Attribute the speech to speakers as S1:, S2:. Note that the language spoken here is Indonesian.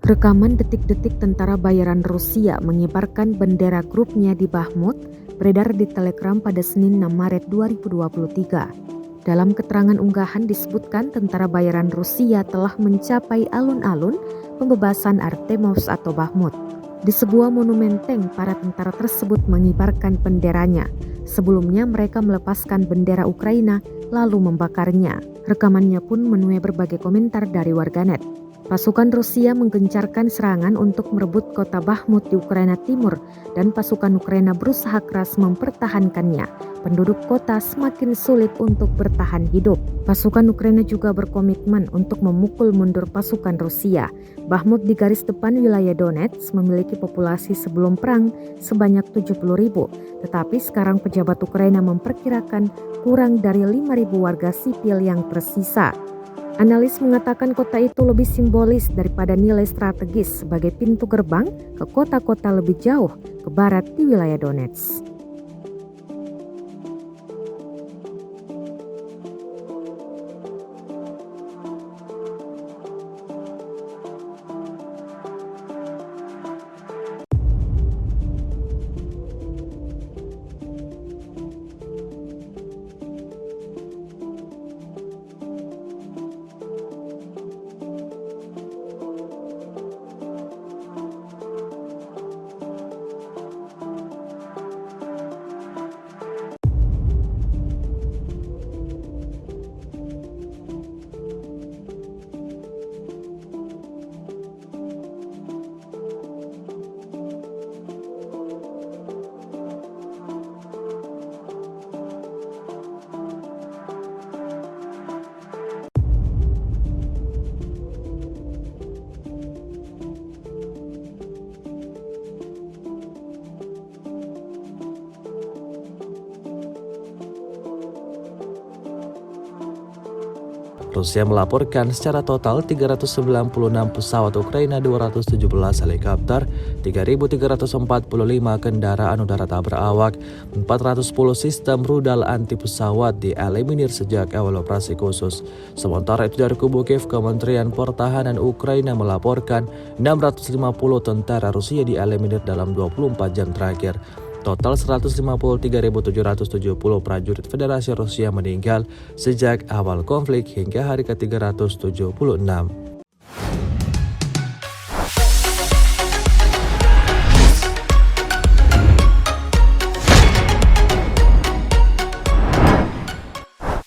S1: Rekaman detik-detik tentara bayaran Rusia mengibarkan bendera grupnya di Bakhmut beredar di Telegram pada Senin 6 Maret 2023. Dalam keterangan unggahan disebutkan tentara bayaran Rusia telah mencapai alun-alun pembebasan Artemovsk atau Bakhmut. Di sebuah monumen tank, para tentara tersebut mengibarkan benderanya. Sebelumnya mereka melepaskan bendera Ukraina lalu membakarnya. Rekamannya pun menuai berbagai komentar dari warganet. Pasukan Rusia menggencarkan serangan untuk merebut kota Bakhmut di Ukraina Timur dan pasukan Ukraina berusaha keras mempertahankannya. Penduduk kota semakin sulit untuk bertahan hidup. Pasukan Ukraina juga berkomitmen untuk memukul mundur pasukan Rusia. Bakhmut di garis depan wilayah Donetsk memiliki populasi sebelum perang sebanyak 70.000, tetapi sekarang pejabat Ukraina memperkirakan kurang dari 5.000 warga sipil yang tersisa. Analis mengatakan kota itu lebih simbolis daripada nilai strategis sebagai pintu gerbang ke kota-kota lebih jauh ke barat di wilayah Donetsk.
S2: Rusia melaporkan secara total 396 pesawat Ukraina, 217 helikopter, 3.345 kendaraan udara tak berawak, 410 sistem rudal anti pesawat dieliminir sejak awal operasi khusus. Sementara itu dari kubu Kiev, Kementerian Pertahanan Ukraina melaporkan 650 tentara Rusia dieliminir dalam 24 jam terakhir. Total 153.770 prajurit Federasi Rusia meninggal sejak awal konflik hingga hari ke-376.